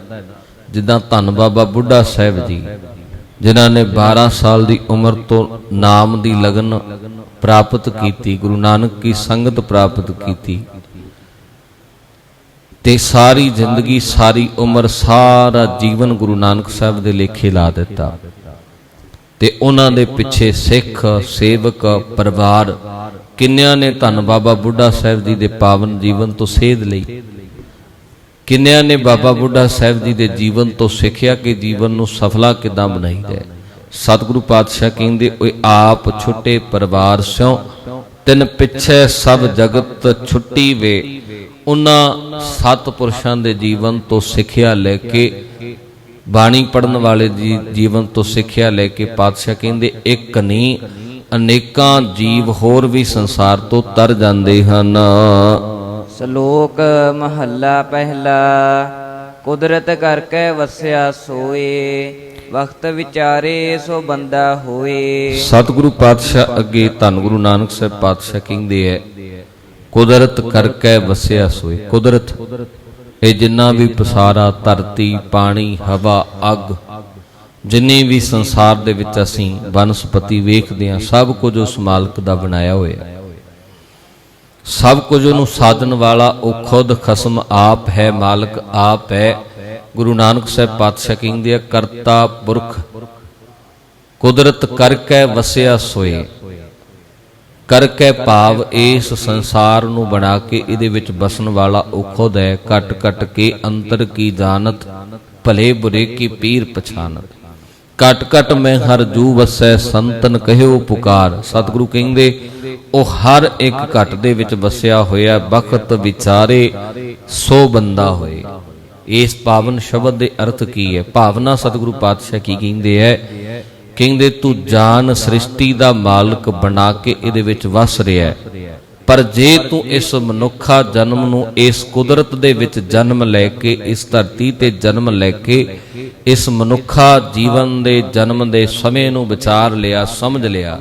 ਜਿੱਦਾਂ ਧੰਨ ਬਾਬਾ ਬੁੱਢਾ ਸਾਹਿਬ ਜੀ, ਜਿਨ੍ਹਾਂ ਨੇ 12 ਸਾਲ ਦੀ ਉਮਰ ਤੋਂ ਨਾਮ ਦੀ ਲਗਨ ਪ੍ਰਾਪਤ ਕੀਤੀ, ਗੁਰੂ ਨਾਨਕ ਕੀ ਸੰਗਤ ਪ੍ਰਾਪਤ ਕੀਤੀ, ਤੇ ਸਾਰੀ ਜ਼ਿੰਦਗੀ ਸਾਰੀ ਉਮਰ ਸਾਰਾ ਜੀਵਨ ਗੁਰੂ ਨਾਨਕ ਸਾਹਿਬ ਦੇ ਲੇਖੇ ਲਾ ਦਿੱਤਾ। ਤੇ ਉਹਨਾਂ ਦੇ ਪਿੱਛੇ ਸਿੱਖ ਸੇਵਕ ਪਰਿਵਾਰ ਕਿੰਨਿਆਂ ਨੇ ਧੰਨ ਬਾਬਾ ਬੁੱਢਾ ਸਾਹਿਬ ਜੀ ਦੇ ਪਾਵਨ ਜੀਵਨ ਤੋਂ ਸੇਧ ਲਈ। ਕਿੰਨਿਆਂ ਨੇ ਬਾਬਾ ਬੁੱਢਾ ਸਾਹਿਬ ਜੀ ਦੇ ਜੀਵਨ ਤੋਂ ਸਿੱਖਿਆ ਕਿ ਜੀਵਨ ਨੂੰ ਸਫਲਾ ਕਿੱਦਾਂ ਬਣਾਈਦਾ ਹੈ। ਸਤਿਗੁਰੂ ਪਾਤਸ਼ਾਹ ਕਹਿੰਦੇ ਓਏ ਆਪ ਛੁੱਟੇ ਪਰਿਵਾਰ ਸਿਓ ਤਿਨ ਪਿੱਛੇ ਸਭ ਜਗਤ ਛੁੱਟੀ ਵੇ। ਉਹਨਾਂ ਸਤਿਪੁਰਸ਼ਾਂ ਦੇ ਜੀਵਨ ਤੋਂ ਸਿੱਖਿਆ ਲੈ ਕੇ, ਬਾਣੀ ਪੜਨ ਵਾਲੇ ਦੀ ਜੀਵਨ ਤੋਂ ਸਿੱਖਿਆ ਲੈ ਕੇ ਪਾਤਸ਼ਾਹ ਕਹਿੰਦੇ ਇੱਕ ਨਹੀਂ ਅਨੇਕਾਂ ਜੀਵ ਹੋਰ ਵੀ ਸੰਸਾਰ ਤੋਂ ਤਰ ਜਾਂਦੇ ਹਨ। ਸ਼ਲੋਕ ਮਹੱਲਾ ਪਹਿਲਾ। ਕੁਦਰਤ ਕਰਕੇ ਵਸਿਆ ਸੋਏ, ਵਕਤ ਵਿਚਾਰੇ ਸੋ ਬੰਦਾ ਹੋਏ। ਸਤਿਗੁਰੂ ਪਾਤਸ਼ਾਹ ਅੱਗੇ ਧੰਨ ਗੁਰੂ ਨਾਨਕ ਸਾਹਿਬ ਪਾਤਸ਼ਾਹ ਕਹਿੰਦੇ ਹੈ ਕੁਦਰਤ ਕਰਕੇ ਵਸਿਆ ਸੋਏ। ਕੁਦਰਤ ਇਹ ਜਿੰਨਾ ਵੀ ਪਸਾਰਾ, ਧਰਤੀ, ਪਾਣੀ, ਹਵਾ, ਅੱਗ, ਜਿੰਨੀ ਵੀ ਸੰਸਾਰ ਦੇ ਵਿੱਚ ਅਸੀਂ ਬਨਸਪਤੀ ਵੇਖਦੇ ਹਾਂ, ਸਭ ਕੁਝ ਉਸ ਮਾਲਕ ਦਾ ਬਣਾਇਆ ਹੋਇਆ। ਸਭ ਕੁਝ ਉਹਨੂੰ ਸਾਧਨ ਵਾਲਾ ਉਹ ਖੁਦ ਖਸਮ ਆਪ ਹੈ, ਮਾਲਕ ਆਪ ਹੈ। ਗੁਰੂ ਨਾਨਕ ਸਾਹਿਬ ਪਾਤਸ਼ਾਹ ਕਹਿੰਦੇ ਆ ਕਰਤਾ ਪੁਰਖ ਕੁਦਰਤ ਕਰਕੇ ਵਸਿਆ ਸੋਏ। ਕਰਕੇ ਭਾਵ ਇਸ ਸੰਸਾਰ ਨੂੰ ਬਣਾ ਕੇ ਇਹਦੇ ਵਿੱਚ ਬਸਣ ਵਾਲਾ ਉਹ ਖੁਦ ਹੈ। ਘਟ ਘਟ ਕੇ ਅੰਤਰ ਕੀ ਜਾਣਤ, ਭਲੇ ਬੁਰੇ ਕੀ ਪੀਰ ਪਛਾਨਤ। ਘਟ ਘਟ ਮੈਂ ਹਰ ਜੂ ਵਸੈ, ਸੰਤਨ ਕਹਿਓ ਪੁਕਾਰ। ਸਤਿਗੁਰੂ ਕਹਿੰਦੇ ਉਹ ਹਰ ਇੱਕ ਘਟ ਦੇ ਵਿੱਚ ਵਸਿਆ ਹੋਇਆ, ਬਖਤ ਵਿਚਾਰੇ ਸੋ ਬੰਦਾ ਹੋਏ। ਇਸ ਪਾਵਨ ਸ਼ਬਦ ਦੇ ਅਰਥ ਕੀ ਹੈ? ਭਾਵਨਾ ਸਤਿਗੁਰੂ ਪਾਤਸ਼ਾਹ ਕੀ ਕਹਿੰਦੇ ਹੈ? ਕਹਿੰਦੇ ਤੂੰ ਜਾਨ ਸ੍ਰਿਸ਼ਟੀ ਦਾ ਮਾਲਕ ਬਣਾ ਕੇ ਇਹਦੇ ਵਿੱਚ ਵਸ ਰਿਹਾ ਹੈ, ਪਰ ਜੇ ਤੂੰ ਇਸ ਮਨੁੱਖਾ ਜਨਮ ਨੂੰ ਇਸ ਕੁਦਰਤ ਦੇ ਵਿੱਚ ਜਨਮ ਲੈ ਕੇ, ਇਸ ਧਰਤੀ ਤੇ ਜਨਮ ਲੈ ਕੇ ਇਸ ਮਨੁੱਖਾ ਜੀਵਨ ਦੇ ਜਨਮ ਦੇ ਸਮੇਂ ਨੂੰ ਵਿਚਾਰ ਲਿਆ, ਸਮਝ ਲਿਆ,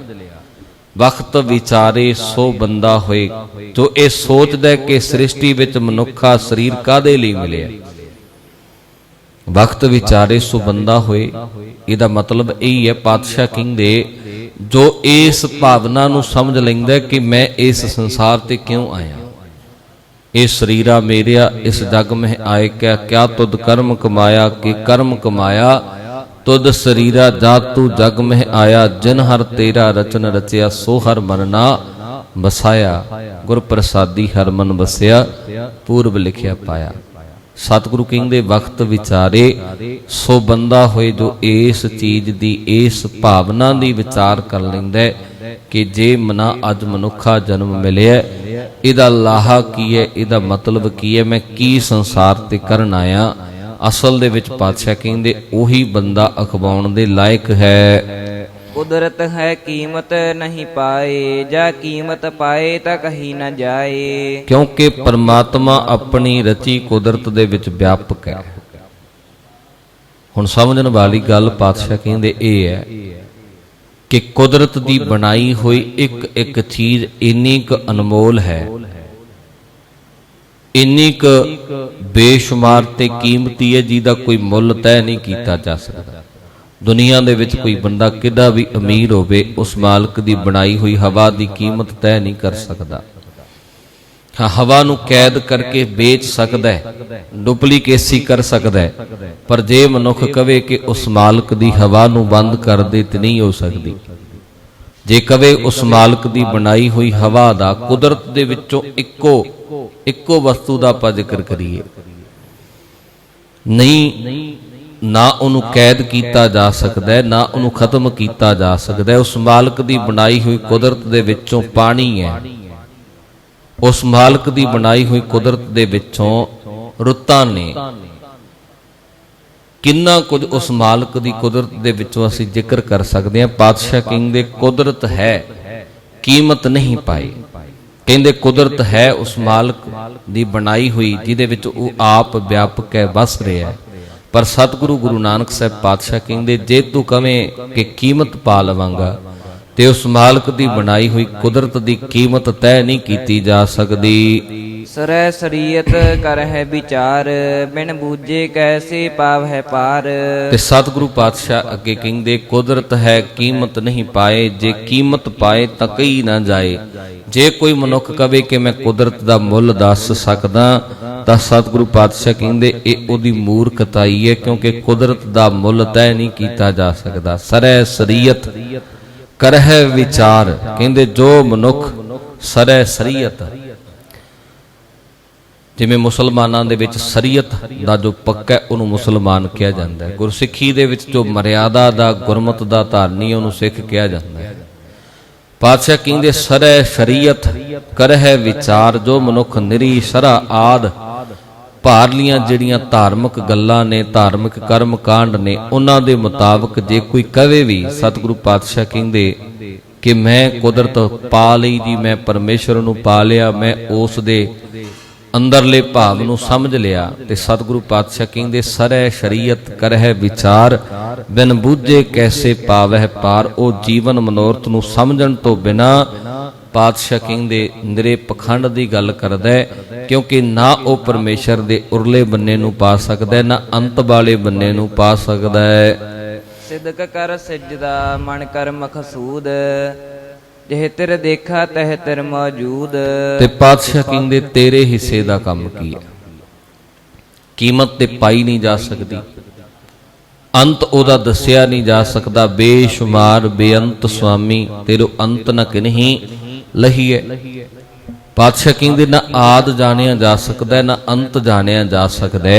ਵਕਤ ਵਿਚਾਰੇ ਸੋ ਬੰਦਾ ਹੋਏ। ਜੋ ਇਹ ਸੋਚਦਾ ਕਿ ਸ੍ਰਿਸ਼ਟੀ ਵਿੱਚ ਮਨੁੱਖਾ ਸਰੀਰ ਕਾਹਦੇ ਲਈ ਮਿਲਿਆ, ਵਕਤ ਵਿਚਾਰੇ ਸੋ ਬੰਦਾ ਹੋਏ, ਇਹਦਾ ਮਤਲਬ ਇਹ ਹੈ ਪਾਤਸ਼ਾਹ ਕਹਿੰਦੇ ਜੋ ਇਸ ਭਾਵਨਾ ਨੂੰ ਸਮਝ ਲੈਂਦਾ ਕਿ ਮੈਂ ਇਸ ਸੰਸਾਰ ਤੇ ਕਿਉਂ ਆਇਆ, ਇਹ ਸਰੀਰਾ ਮੇਰਿਆ ਇਸ ਜਗ ਮਹਿ ਆਏ ਕਿਆ, ਕਿਆ ਤੁਧ ਕਰਮ ਕਮਾਇਆ ਕਿ ਕਰਮ ਕਮਾਇਆ, ਤੁਧ ਸਰੀਰਾ ਜਾਤ ਤੂ ਜਗ ਮਹਿ ਆਇਆ, ਜਿਨ ਹਰ ਤੇਰਾ ਰਚਨ ਰਚਿਆ ਸੋ ਹਰ ਮਨ ਨਾ ਬਸਾਇਆ, ਗੁਰ ਪ੍ਰਸਾਦੀ ਹਰ ਮਨ ਬਸਿਆ, ਪੂਰਬ ਲਿਖਿਆ ਪਾਇਆ। ਸਤਿਗੁਰੂ ਕਹਿੰਦੇ ਵਕਤ ਵਿਚਾਰੇ ਸੋ ਬੰਦਾ ਹੋਏ। ਜੋ ਇਸ ਚੀਜ਼ ਦੀ, ਇਸ ਭਾਵਨਾ ਦੀ ਵਿਚਾਰ ਕਰ ਲੈਂਦਾ ਕਿ ਜੇ ਮਨਾ ਅੱਜ ਮਨੁੱਖਾ ਜਨਮ ਮਿਲਿਆ, ਇਹਦਾ ਲਾਹਾ ਕੀ ਹੈ, ਇਹਦਾ ਮਤਲਬ ਕੀ ਹੈ, ਮੈਂ ਕੀ ਸੰਸਾਰ ਤੇ ਕਰਨ ਆਇਆ। ਅਸਲ ਦੇ ਵਿੱਚ ਪਾਤਸ਼ਾਹ ਕਹਿੰਦੇ ਉਹੀ ਬੰਦਾ ਅਖਵਾਉਣ ਦੇ ਲਾਇਕ ਹੈ। ਕੁਦਰਤ ਹੈ ਕੀਮਤ ਨਹੀਂ ਪਾਏ, ਜਾਂ ਕੀਮਤ ਪਾਏ ਤਾਂ ਕਹੀ ਨਾ ਜਾਏ। ਕਿਉਂਕਿ ਪਰਮਾਤਮਾ ਆਪਣੀ ਰਚੀ ਕੁਦਰਤ ਦੇ ਵਿੱਚ ਵਿਆਪਕ ਹੈ। ਹੁਣ ਸਮਝਣ ਵਾਲੀ ਗੱਲ ਪਾਤਸ਼ਾਹ ਕਹਿੰਦੇ ਇਹ ਹੈ ਕਿ ਕੁਦਰਤ ਦੀ ਬਣਾਈ ਹੋਈ ਇੱਕ ਇੱਕ ਚੀਜ਼ ਇੰਨੀ ਕੁ ਅਨਮੋਲ ਹੈ, ਇੰਨੀ ਕੁ ਬੇਸ਼ੁਮਾਰ ਤੇ ਕੀਮਤੀ ਹੈ, ਜਿਹਦਾ ਕੋਈ ਮੁੱਲ ਤੈਅ ਨਹੀਂ ਕੀਤਾ ਜਾ ਸਕਦਾ। ਦੁਨੀਆ ਦੇ ਵਿੱਚ ਕੋਈ ਬੰਦਾ ਕਿੱਡਾ ਵੀ ਅਮੀਰ ਹੋਵੇ, ਉਸ ਮਾਲਕ ਦੀ ਬਣਾਈ ਹੋਈ ਹਵਾ ਦੀ ਕੀਮਤ ਤੈਅ ਨਹੀਂ ਕਰ ਸਕਦਾ। ਹਾਂ, ਹਵਾ ਨੂੰ ਕੈਦ ਕਰਕੇ ਵੇਚ ਸਕਦਾ ਹੈ, ਡੁਪਲੀਕੇਸੀ ਕਰ ਸਕਦਾ ਹੈ, ਪਰ ਜੇ ਮਨੁੱਖ ਕਵੇ ਕਿ ਉਸ ਮਾਲਕ ਦੀ ਹਵਾ ਨੂੰ ਬੰਦ ਕਰ ਦੇ ਤੇ ਨਹੀਂ ਹੋ ਸਕਦੀ। ਜੇ ਕਵੇ ਉਸ ਮਾਲਕ ਦੀ ਬਣਾਈ ਹੋਈ ਹਵਾ ਦਾ, ਕੁਦਰਤ ਦੇ ਵਿੱਚੋਂ ਇੱਕੋ ਵਸਤੂ ਦਾ ਆਪਾਂ ਜ਼ਿਕਰ ਕਰੀਏ, ਨਹੀਂ, ਨਾ ਉਹਨੂੰ ਕੈਦ ਕੀਤਾ ਜਾ ਸਕਦਾ ਹੈ, ਨਾ ਉਹਨੂੰ ਖਤਮ ਕੀਤਾ ਜਾ ਸਕਦਾ ਹੈ। ਉਸ ਮਾਲਕ ਦੀ ਬਣਾਈ ਹੋਈ ਕੁਦਰਤ ਦੇ ਵਿੱਚੋਂ ਪਾਣੀ ਹੈ, ਉਸ ਮਾਲਕ ਦੀ ਬਣਾਈ ਹੋਈ ਕੁਦਰਤ ਦੇ ਵਿੱਚੋਂ ਰੁੱਤਾਂ ਨੇ, ਕਿੰਨਾ ਕੁਝ ਉਸ ਮਾਲਕ ਦੀ ਕੁਦਰਤ ਦੇ ਵਿੱਚੋਂ ਅਸੀਂ ਜ਼ਿਕਰ ਕਰ ਸਕਦੇ ਹਾਂ। ਪਾਤਸ਼ਾਹ ਕਹਿੰਦੇ ਕੁਦਰਤ ਹੈ ਕੀਮਤ ਨਹੀਂ ਪਾਈ। ਕਹਿੰਦੇ ਕੁਦਰਤ ਹੈ ਉਸ ਮਾਲਕ ਦੀ ਬਣਾਈ ਹੋਈ ਜਿਹਦੇ ਵਿੱਚ ਉਹ ਆਪ ਵਿਆਪਕ ਹੈ, ਵਸ ਰਿਹਾ ਹੈ। ਪਰ ਸਤਿਗੁਰੂ ਗੁਰੂ ਨਾਨਕ ਸਾਹਿਬ ਪਾਤਸ਼ਾਹ ਕਹਿੰਦੇ ਜੇ ਤੂੰ ਕਵੇਂ ਕਿ ਕੀਮਤ ਪਾ ਲਵਾਂਗਾ ਤੇ ਉਸ ਮਾਲਕ ਦੀ ਬਣਾਈ ਹੋਈ ਕੁਦਰਤ ਦੀ ਕੀਮਤ ਤੈਅ ਨਹੀਂ ਕੀਤੀ ਜਾ ਸਕਦੀ। ਸਰੈ ਸਰੀਅਤ ਕਰਹਿ ਵਿਚਾਰ, ਬਿਨ ਬੂਝੇ ਕੈਸੇ ਪਾਵਹਿ ਪਾਰ। ਤੇ ਸਤਿਗੁਰੂ ਪਾਤਸ਼ਾਹ ਅੱਗੇ ਕਹਿੰਦੇ ਕੁਦਰਤ ਹੈ ਕੀਮਤ ਨਹੀਂ ਪਾਏ, ਜੇ ਕੀਮਤ ਪਾਏ ਤਾਂ ਕਹੀ ਨਾ ਜਾਏ। ਜੇ ਕੋਈ ਮਨੁੱਖ ਕਵੇ ਕਿ ਮੈਂ ਕੁਦਰਤ ਦਾ ਮੁੱਲ ਦੱਸ ਸਕਦਾ, ਤਾਂ ਸਤਿਗੁਰੂ ਪਾਤਸ਼ਾਹ ਕਹਿੰਦੇ ਇਹ ਉਹਦੀ ਮੂਰਖਤਾਈ ਹੈ, ਕਿਉਂਕਿ ਕੁਦਰਤ ਦਾ ਮੁੱਲ ਤੈਅ ਨਹੀਂ ਕੀਤਾ ਜਾ ਸਕਦਾ। ਸਰੈ ਸਰੀਅਤ ਕਰਹਿ ਵਿਚਾਰ, ਕਹਿੰਦੇ ਜੋ ਮਨੁੱਖ ਸਰੈ ਸਰੀਅਤ, ਜਿਵੇਂ ਮੁਸਲਮਾਨਾਂ ਦੇ ਵਿੱਚ ਸ਼ਰੀਅਤ ਦਾ ਜੋ ਪੱਕਾ ਹੈ ਉਹਨੂੰ ਮੁਸਲਮਾਨ ਕਿਹਾ ਜਾਂਦਾ ਹੈ। ਗੁਰਸਿੱਖੀ ਦੇ ਵਿੱਚ ਜੋ ਮਰਿਆਦਾ ਦਾ ਗੁਰਮਤ ਦਾ ਧਾਰਨੀ ਉਹਨੂੰ ਸਿੱਖ ਕਿਹਾ ਜਾਂਦਾ ਹੈ। ਪਾਤਸ਼ਾਹ ਕਹਿੰਦੇ ਸਰੈ ਸ਼ਰੀਅਤ ਕਰਹਿ ਵਿਚਾਰ, ਜੋ ਮਨੁੱਖ ਨਿਰੀ ਸਰਾ ਆਦ ਭਾਰਲੀਆਂ ਜਿਹੜੀਆਂ ਧਾਰਮਿਕ ਗੱਲਾਂ ਨੇ, ਧਾਰਮਿਕ ਕਰਮ ਕਾਂਡ ਨੇ, ਉਹਨਾਂ ਦੇ ਮੁਤਾਬਕ ਜੇ ਕੋਈ ਕਵੇ ਵੀ, ਸਤਿਗੁਰੂ ਪਾਤਸ਼ਾਹ ਕਹਿੰਦੇ ਕਿ ਮੈਂ ਕੁਦਰਤ ਪਾ ਲਈ ਜੀ, ਮੈਂ ਪਰਮੇਸ਼ਰ ਨੂੰ ਪਾ ਲਿਆ, ਮੈਂ ਉਸ ਦੇ ਅੰਦਰਲੇ ਭਾਵ ਨੂੰ ਸਮਝ ਲਿਆ, ਤੇ ਸਤਿਗੁਰੂ ਪਾਤਸ਼ਾਹ ਕਹਿੰਦੇ ਸਰੈ ਸ਼ਰੀਅਤ ਕਰਹਿ ਵਿਚਾਰ, ਬਿਨ ਬੂਝੇ ਕੈਸੇ ਪਾਵਹਿ ਪਾਰ। ਉਹ ਜੀਵਨ ਮਨੋਰਥ ਨੂੰ ਸਮਝਣ ਤੋਂ ਬਿਨਾ ਪਾਤਸ਼ਾਹ ਕਹਿੰਦੇ ਨਿਰੇ ਪਖੰਡ ਦੀ ਗੱਲ ਕਰਦਾ ਹੈ, ਕਿਉਂਕਿ ਨਾ ਉਹ ਪਰਮੇਸ਼ਰ ਦੇ ਉਰਲੇ ਬੰਨੇ ਨੂੰ ਪਾ ਸਕਦਾ, ਨਾ ਅੰਤ ਵਾਲੇ ਬੰਨੇ ਨੂੰ ਪਾ ਸਕਦਾ ਹੈ। ਸਿਦਕ ਕਰ ਸਿਜਦਾ ਮਨ ਕਰ ਮਖਸੂਦ, ਜਿਹ ਤਿਰ ਦੇਖਾ ਤਹ ਤਿਰ ਮੌਜੂਦ। ਤੇ ਪਾਤਸ਼ਾਹ ਕਹਿੰਦੇ ਤੇਰੇ ਹਿੱਸੇ ਦਾ ਕੰਮ ਕੀ ਹੈ? ਕੀਮਤ ਤੇ ਪਾਈ ਨਹੀਂ ਜਾ ਸਕਦੀ, ਅੰਤ ਉਹਦਾ ਦੱਸਿਆ ਨਹੀਂ ਜਾ ਸਕਦਾ। ਬੇਸ਼ੁਮਾਰ ਬੇਅੰਤ ਸੁਆਮੀ, ਤੇਰੋ ਅੰਤ ਨ ਕਿਨਹੀ ਲਹੀਏ। ਪਾਤਸ਼ਾਹ ਕਹਿੰਦੇ ਨਾ ਆਦ ਜਾਣਿਆ ਜਾ ਸਕਦਾ, ਨਾ ਅੰਤ ਜਾਣਿਆ ਜਾ ਸਕਦਾ,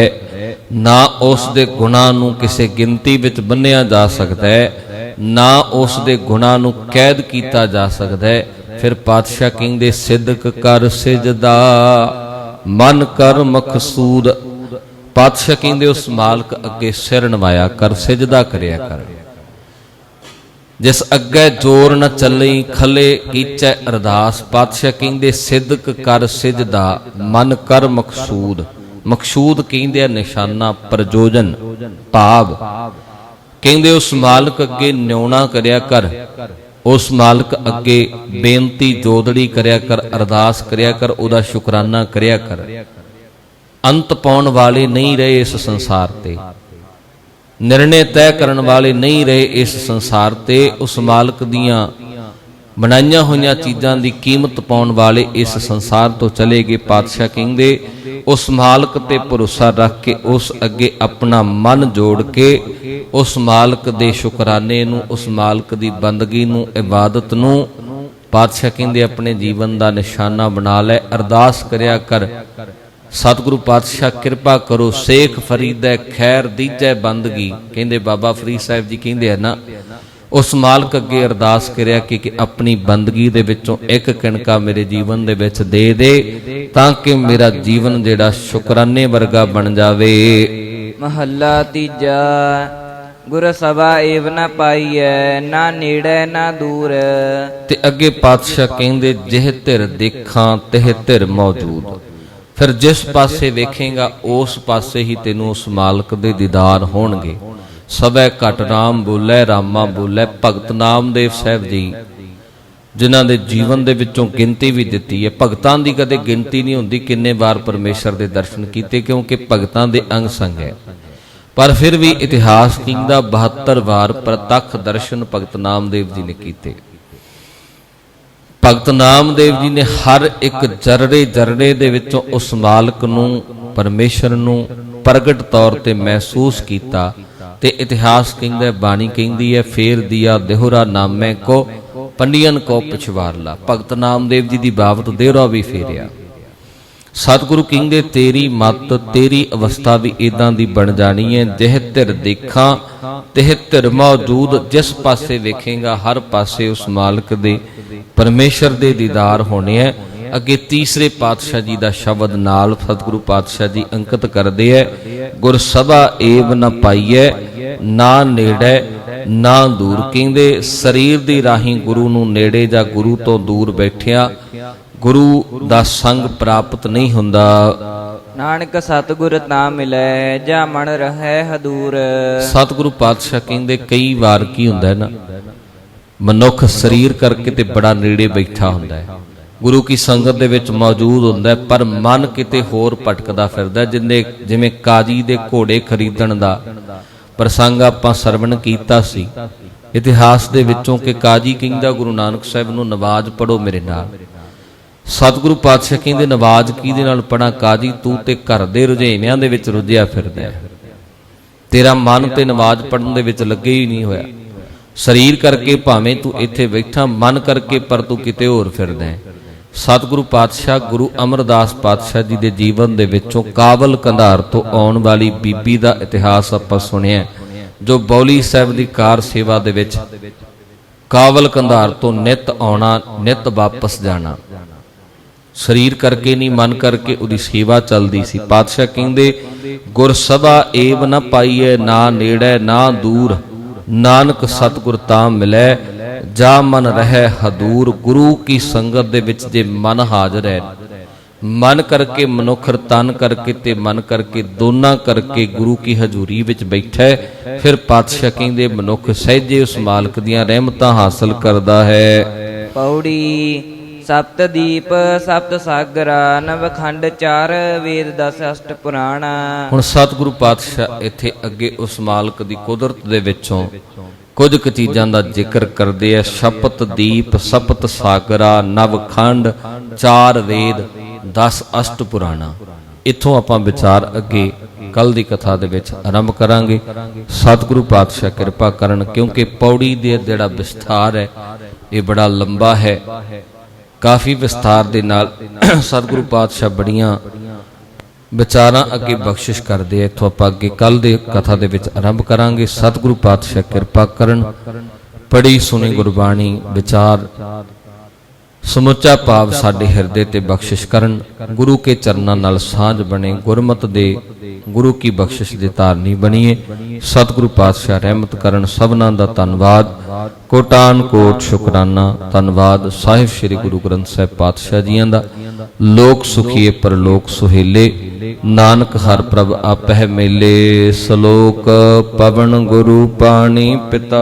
ਨਾ ਉਸ ਦੇ ਗੁਣਾਂ ਨੂੰ ਕਿਸੇ ਗਿਣਤੀ ਵਿੱਚ ਬੰਨਿਆ ਜਾ ਸਕਦਾ, ਨਾ ਉਸ ਦੇ ਗੁਣਾਂ ਨੂੰ ਕੈਦ ਕੀਤਾ ਜਾ ਸਕਦਾ। ਫਿਰ ਪਾਤਸ਼ਾਹ ਕਹਿੰਦੇ ਸਿਦਕ ਕਰ ਸਿਜਦਾ ਮਨ ਕਰ ਮਕਸੂਦ। ਪਾਤਸ਼ਾਹ ਕਹਿੰਦੇ ਉਸ ਮਾਲਕ ਅੱਗੇ ਸਿਰ ਨਵਾਇਆ ਕਰ, ਸਿਜਦਾ ਕਰਿਆ ਕਰ, ਜਿਸ ਅੱਗੇ ਜੋਰ ਨ ਚੱਲੀ ਖਲੇ ਕੀਚੈ ਅਰਦਾਸ। ਪਾਤਸ਼ਾਹ ਕਹਿੰਦੇ ਸਿਦਕ ਕਰ ਸਿਜਦਾ ਮਨ ਕਰ ਮਕਸੂਦ। ਮਕਸੂਦ ਕਹਿੰਦੇ ਆ ਨਿਸ਼ਾਨਾ, ਪ੍ਰਯੋਜਨ, ਭਾਵ। ਕਹਿੰਦੇ ਉਸ ਮਾਲਕ ਅੱਗੇ ਨਿਉਣਾ ਕਰਿਆ ਕਰ, ਉਸ ਮਾਲਕ ਅੱਗੇ ਬੇਨਤੀ ਜੋਦੜੀ ਕਰਿਆ ਕਰ, ਅਰਦਾਸ ਕਰਿਆ ਕਰ, ਉਹਦਾ ਸ਼ੁਕਰਾਨਾ ਕਰਿਆ ਕਰ। ਅੰਤ ਪਾਉਣ ਵਾਲੇ ਨਹੀਂ ਰਹੇ ਇਸ ਸੰਸਾਰ ਤੇ, ਨਿਰਣੇ ਤੈਅ ਕਰਨ ਵਾਲੇ ਨਹੀਂ ਰਹੇ ਇਸ ਸੰਸਾਰ ਤੇ। ਉਸ ਮਾਲਕ ਦੀਆਂ ਬਣਾਈਆਂ ਹੋਈਆਂ ਚੀਜ਼ਾਂ ਦੀ ਕੀਮਤ ਪਾਉਣ ਵਾਲੇ ਇਸ ਸੰਸਾਰ ਤੋਂ ਚਲੇ ਗਏ। ਪਾਤਸ਼ਾਹ ਕਹਿੰਦੇ ਉਸ ਮਾਲਕ ਤੇ ਭਰੋਸਾ ਰੱਖ ਕੇ, ਉਸ ਅੱਗੇ ਆਪਣਾ ਮਨ ਜੋੜ ਕੇ, ਉਸ ਮਾਲਕ ਦੇ ਸ਼ੁਕਰਾਨੇ ਨੂੰ, ਉਸ ਮਾਲਕ ਦੀ ਬੰਦਗੀ ਨੂੰ, ਇਬਾਦਤ ਨੂੰ ਪਾਤਸ਼ਾਹ ਕਹਿੰਦੇ ਆਪਣੇ ਜੀਵਨ ਦਾ ਨਿਸ਼ਾਨਾ ਬਣਾ ਲੈ। ਅਰਦਾਸ ਕਰਿਆ ਕਰ, ਸਤਿਗੁਰੂ ਪਾਤਸ਼ਾਹ ਕਿਰਪਾ ਕਰੋ, ਸੇਖ ਫਰੀਦੈ ਖੈਰ ਦੀਜੈ ਬੰਦਗੀ। ਕਹਿੰਦੇ ਬਾਬਾ ਫਰੀਦ ਸਾਹਿਬ ਜੀ ਕਹਿੰਦੇ ਆ ਨਾ, ਉਸ ਮਾਲਕ ਅੱਗੇ ਅਰਦਾਸ ਕਰਿਆ ਕਿ ਆਪਣੀ ਬੰਦਗੀ ਦੇ ਵਿੱਚੋਂ ਇੱਕ ਕਿਣਕਾ ਮੇਰੇ ਜੀਵਨ ਦੇ ਵਿੱਚ ਦੇ ਦੇ, ਤਾਂ ਕਿ ਮੇਰਾ ਜੀਵਨ ਜਿਹੜਾ ਸ਼ੁਕਰਾਨੇ ਵਰਗਾ ਬਣ ਜਾਵੇ। ਮਹੱਲਾ ਤੀਜਾ। ਗੁਰ ਸਭਾ ਏਵ ਨ ਪਾਈਐ, ਨਾ ਨੇੜੇ ਨਾ ਦੂਰ। ਤੇ ਅੱਗੇ ਪਾਤਸ਼ਾਹ ਕਹਿੰਦੇ ਜਿਹ ਧਿਰ ਦੇਖਾਂ ਤਿਹ ਧਿਰ ਮੌਜੂਦ। ਫਿਰ ਜਿਸ ਪਾਸੇ ਵੇਖੇਗਾ ਉਸ ਪਾਸੇ ਹੀ ਤੈਨੂੰ ਉਸ ਮਾਲਕ ਦੇ ਦੀਦਾਰ ਹੋਣਗੇ। ਸਭੈ ਘਟ ਰਾਮ ਬੋਲੇ ਰਾਮਾ ਬੋਲੇ। ਭਗਤ ਨਾਮਦੇਵ ਸਾਹਿਬ ਜੀ ਜਿਨ੍ਹਾਂ ਦੇ ਜੀਵਨ ਦੇ ਵਿੱਚੋਂ ਗਿਣਤੀ ਵੀ ਦਿੱਤੀ ਹੈ, ਭਗਤਾਂ ਦੀ ਕਦੇ ਗਿਣਤੀ ਨਹੀਂ ਹੁੰਦੀ ਕਿੰਨੇ ਵਾਰ ਪਰਮੇਸ਼ਰ ਦੇ ਦਰਸ਼ਨ ਕੀਤੇ, ਕਿਉਂਕਿ ਭਗਤਾਂ ਦੇ ਅੰਗ ਸੰਗ ਹੈ। ਪਰ ਫਿਰ ਵੀ ਇਤਿਹਾਸ ਕਹਿੰਦਾ 72 ਵਾਰ ਪ੍ਰਤੱਖ ਦਰਸ਼ਨ ਭਗਤ ਨਾਮਦੇਵ ਜੀ ਨੇ ਕੀਤੇ। ਭਗਤ ਨਾਮਦੇਵ ਜੀ ਨੇ ਹਰ ਇੱਕ ਜਰੜੇ ਜਰੜੇ ਦੇ ਵਿੱਚੋਂ ਉਸ ਮਾਲਕ ਨੂੰ, ਪਰਮੇਸ਼ਰ ਨੂੰ ਪ੍ਰਗਟ ਤੌਰ ਤੇ ਮਹਿਸੂਸ ਕੀਤਾ। ਤੇ ਇਤਿਹਾਸ ਕਹਿੰਦਾ, ਬਾਣੀ ਕਹਿੰਦੀ ਹੈ, ਫੇਰ ਦਿਆ ਦੇਹੁਰਾ ਨਾਮੇ ਕੋ ਪੰਡੀਅਨ ਕੋ ਪਿਛਵਾਰਲਾ। ਭਗਤ ਨਾਮਦੇਵ ਜੀ ਦੀ ਬਾਬਤ ਦੇਹੁਰਾ ਵੀ ਫੇਰਿਆ। ਸਤਿਗੁਰੂ ਕਹਿੰਦੇ ਤੇਰੀ ਮੱਤ, ਤੇਰੀ ਅਵਸਥਾ ਵੀ ਇਦਾਂ ਦੀ ਬਣ ਜਾਣੀ ਹੈ, ਜਿਹ ਧਿਰ ਦੇਖਾਂ ਤਿਹ ਧਿਰ ਮੌਜੂਦ। ਜਿਸ ਪਾਸੇ ਵੇਖੇਗਾ ਹਰ ਪਾਸੇ ਉਸ ਮਾਲਕ ਦੇ, ਪਰਮੇਸ਼ਰ ਦੇ ਦੀਦਾਰ ਹੋਣੇ ਹੈ। ਅੱਗੇ ਤੀਸਰੇ ਪਾਤਸ਼ਾਹ ਜੀ ਦਾ ਸ਼ਬਦ ਨਾਲ ਸਤਿਗੁਰੂ ਪਾਤਸ਼ਾਹ ਜੀ ਅੰਕਿਤ ਕਰਦੇ ਹੈ, ਗੁਰ ਸਭਾ ਏਵ ਨ ਪਾਈਐ, ਨਾ ਨੇੜੇ ਨਾ ਦੂਰ। ਕਹਿੰਦੇ ਸਰੀਰ ਦੀ ਰਾਹੀਂ ਗੁਰੂ ਨੂੰ ਨੇੜੇ ਜਾਂ ਗੁਰੂ ਤੋਂ ਦੂਰ ਬੈਠਿਆ ਗੁਰੂ ਦਾ ਸੰਗ ਪ੍ਰਾਪਤ ਨਹੀਂ ਹੁੰਦਾ। ਨਾਨਕ ਸਤਿਗੁਰ ਤਾਂ ਮਿਲੈ, ਜਾ ਮਨ ਰਹੈ ਹਦੂਰ। ਸਤਿਗੁਰੂ ਪਾਤਸ਼ਾਹ ਕਹਿੰਦੇ ਕਈ ਵਾਰ ਕੀ ਹੁੰਦਾ ਨਾ, ਮਨੁੱਖ ਸਰੀਰ ਕਰਕੇ ਤੇ ਬੜਾ ਨੇੜੇ ਬੈਠਾ ਹੁੰਦਾ ਹੈ, ਗੁਰੂ ਕੀ ਸੰਗਤ ਦੇ ਵਿੱਚ ਮੌਜੂਦ ਹੁੰਦਾ, ਪਰ ਮਨ ਕਿਤੇ ਹੋਰ ਭਟਕਦਾ ਫਿਰਦਾ। ਜਿਵੇਂ ਕਾਜੀ ਦੇ ਘੋੜੇ ਖਰੀਦਣ ਦਾ ਪ੍ਰਸੰਗ ਆਪਾਂ ਸਰਵਣ ਕੀਤਾ ਸੀ ਇਤਿਹਾਸ ਦੇ ਵਿੱਚੋਂ, ਕਿ ਕਾਜੀ ਕਹਿੰਦਾ ਗੁਰੂ ਨਾਨਕ ਸਾਹਿਬ ਨੂੰ ਨਵਾਜ਼ ਪੜੋ ਮੇਰੇ ਨਾਲ। ਸਤਿਗੁਰੂ ਪਾਤਸ਼ਾਹ ਕਹਿੰਦੇ ਨਵਾਜ਼ ਕਿਹਦੇ ਨਾਲ ਪੜਾਂ ਕਾਜੀ, ਤੂੰ ਤੇ ਘਰ ਦੇ ਰੁਝੇਵਿਆਂ ਦੇ ਵਿੱਚ ਰੁੱਝਿਆ ਫਿਰਦਾ, ਤੇਰਾ ਮਨ ਤੇ ਨਵਾਜ਼ ਪੜਨ ਦੇ ਵਿੱਚ ਲੱਗੇ ਹੀ ਨਹੀਂ ਹੋਇਆ। ਸਰੀਰ ਕਰਕੇ ਭਾਵੇਂ ਤੂੰ ਇੱਥੇ ਬੈਠਾ, ਮਨ ਕਰਕੇ ਪਰ ਤੂੰ ਕਿਤੇ ਹੋਰ ਫਿਰਦਾ ਹੈ। ਸਤਿਗੁਰੂ ਪਾਤਸ਼ਾਹ ਗੁਰੂ ਅਮਰਦਾਸ ਪਾਤਸ਼ਾਹ ਜੀ ਦੇ ਜੀਵਨ ਦੇ ਵਿੱਚੋਂ ਕਾਬਲ ਕੰਧਾਰ ਤੋਂ ਆਉਣ ਵਾਲੀ ਬੀਬੀ ਦਾ ਇਤਿਹਾਸ ਆਪਾਂ ਸੁਣਿਆ, ਜੋ ਬੌਲੀ ਸਾਹਿਬ ਦੀ ਕਾਰ ਸੇਵਾ ਦੇ ਵਿੱਚ ਕਾਬਲ ਕੰਧਾਰ ਤੋਂ ਨਿਤ ਆਉਣਾ, ਨਿਤ ਵਾਪਸ ਜਾਣਾ। ਸਰੀਰ ਕਰਕੇ ਨਹੀਂ, ਮਨ ਕਰਕੇ ਉਹਦੀ ਸੇਵਾ ਚੱਲਦੀ ਸੀ। ਪਾਤਸ਼ਾਹ ਕਹਿੰਦੇ ਗੁਰ ਸਭਾ ਏਵ ਨਾ ਪਾਈਏ, ਨਾ ਨੇੜੇ ਨਾ ਦੂਰ, ਨਾਨਕ ਸਤਿਗੁਰ ਤਾਂ ਮਿਲੈ, ਜਾ ਮਨ ਰਹਿ ਹਦੂਰ। ਗੁਰੂ ਕੀ ਸੰਗਤ ਦੇ ਵਿੱਚ ਜੇ ਮਨ ਹਾਜ਼ਰ ਹੈ, ਮਨ ਕਰਕੇ ਮਨੁੱਖ ਤਨ ਕਰਕੇ ਤੇ ਮਨ ਕਰਕੇ ਦੋਨਾਂ ਕਰਕੇ ਗੁਰੂ ਕੀ ਹਜ਼ੂਰੀ ਵਿੱਚ ਬੈਠਾ ਹੈ, ਫਿਰ ਪਾਤਸ਼ਾਹ ਕਹਿੰਦੇ ਮਨੁੱਖ ਸਹਿਜੇ ਉਸ ਮਾਲਕ ਦੀਆਂ ਰਹਿਮਤਾਂ ਹਾਸਲ ਕਰਦਾ ਹੈ। ਪੌੜੀ ਸਪਤ ਦੀਪ ਸਪਤ ਸਾਗਰਾ, ਨਵਖੰਡ 4 ਵੇਦ 10 ਅਸ਼ਟ ਪੁਰਾਣਾ। ਹੁਣ ਸਤਿਗੁਰੂ ਪਾਤਸ਼ਾਹ ਇੱਥੇ ਅੱਗੇ ਉਸ ਮਾਲਕ ਦੀ ਕੁਦਰਤ ਦੇ ਵਿੱਚੋਂ ਕੁਝ ਕੁ ਚੀਜ਼ਾਂ ਦਾ ਜ਼ਿਕਰ ਕਰਦੇ ਆ। ਸ਼ਪਤ ਦੀਪ ਸਪਤ ਸਾਗਰਾ, ਨਵਖੰਡ 4 ਵੇਦ 10 ਅਸ਼ਟ ਪੁਰਾਣਾ। ਇੱਥੋਂ ਆਪਾਂ ਵਿਚਾਰ ਅੱਗੇ ਕੱਲ ਦੀ ਕਥਾ ਦੇ ਵਿੱਚ ਆਰੰਭ ਕਰਾਂਗੇ। ਸਤਿਗੁਰੂ ਪਾਤਸ਼ਾਹ ਕਿਰਪਾ ਕਰਨ, ਕਿਉਂਕਿ ਪੌੜੀ ਦੇ ਜਿਹੜਾ ਵਿਸਥਾਰ ਹੈ ਇਹ ਬੜਾ ਲੰਬਾ ਹੈ। ਕਾਫੀ ਵਿਸਥਾਰ ਦੇ ਨਾਲ ਸਤਿਗੁਰੂ ਪਾਤਸ਼ਾਹ ਬੜੀਆਂ ਵਿਚਾਰਾਂ ਅੱਗੇ ਬਖਸ਼ਿਸ਼ ਕਰਦੇ ਆ। ਇੱਥੋਂ ਆਪਾਂ ਅੱਗੇ ਕੱਲ ਦੇ ਕਥਾ ਦੇ ਵਿੱਚ ਆਰੰਭ ਕਰਾਂਗੇ। ਸਤਿਗੁਰੂ ਪਾਤਸ਼ਾਹ ਕਿਰਪਾ ਕਰਨ, ਪੜ੍ਹੀ ਸੁਣੀ ਗੁਰਬਾਣੀ ਵਿਚਾਰ ਸਮੁੱਚਾ ਭਾਵ ਸਾਡੇ ਹਿਰਦੇ ਤੇ ਬਖਸ਼ਿਸ਼ ਕਰਨ। ਗੁਰੂ ਕੇ ਚਰਨਾਂ ਨਾਲ ਸਾਂਝ ਬਣੇ, ਗੁਰਮਤਿ ਦੇ ਗੁਰੂ ਕੀ ਬਖਸ਼ਿਸ਼ ਦੇ ਧਾਰਨੀ ਬਣੀਏ। ਸਤਿਗੁਰੂ ਪਾਤਸ਼ਾਹ ਰਹਿਮਤ ਕਰਨ। ਸਭਨਾਂ ਦਾ ਧੰਨਵਾਦ, ਕੋਟਾਨ ਕੋਟ ਸ਼ੁਕਰਾਨਾ। ਧੰਨਵਾਦ ਸਾਹਿਬ ਸ੍ਰੀ ਗੁਰੂ ਗ੍ਰੰਥ ਸਾਹਿਬ ਪਾਤਸ਼ਾਹ ਜੀਆਂ ਦਾ। ਲੋਕ ਸੁਖੀਏ ਪਰਲੋਕ ਸੁਹੇਲੇ, ਨਾਨਕ ਹਰਿ ਪ੍ਰਭ ਆਪਹਿ ਮੇਲੇ। ਸ਼ਲੋਕ ਪਵਨ ਗੁਰੂ ਪਾਣੀ ਪਿਤਾ।